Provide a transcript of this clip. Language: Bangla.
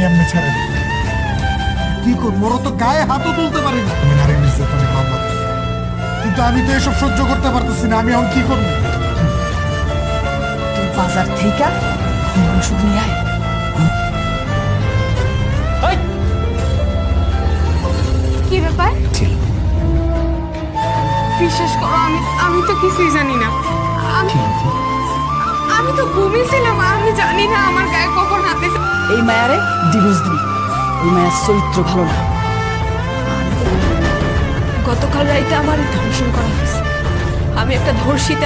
আমি এমনি ছেড়ে দিই। কি করবো, ওরা তো গায়ে হাতও তুলতে পারি না। আমি নারী নির্যাতনে মামলা দিই। কিন্তু আমি তো এসব সহ্য করতে পারতেছি না। আমি এখন কি করবো? তুই বাজার থেকে ওষুধ নিয়ে আয়। কি ব্যাপার? বিশ্বাস করো, আমি তো কিছুই জানি না। আমি তো ঘুমিয়েছিলাম, আমি জানি না আমার গায়ে কখন হাত দিয়েছে। এই মায়ারে ডিভোর্স দিবি। এই মায়ের চরিত্র ভালো না। গতকাল রাইতে আমার ধর্ষণ করা হয়েছে। আমি একটা ধর্ষিতা।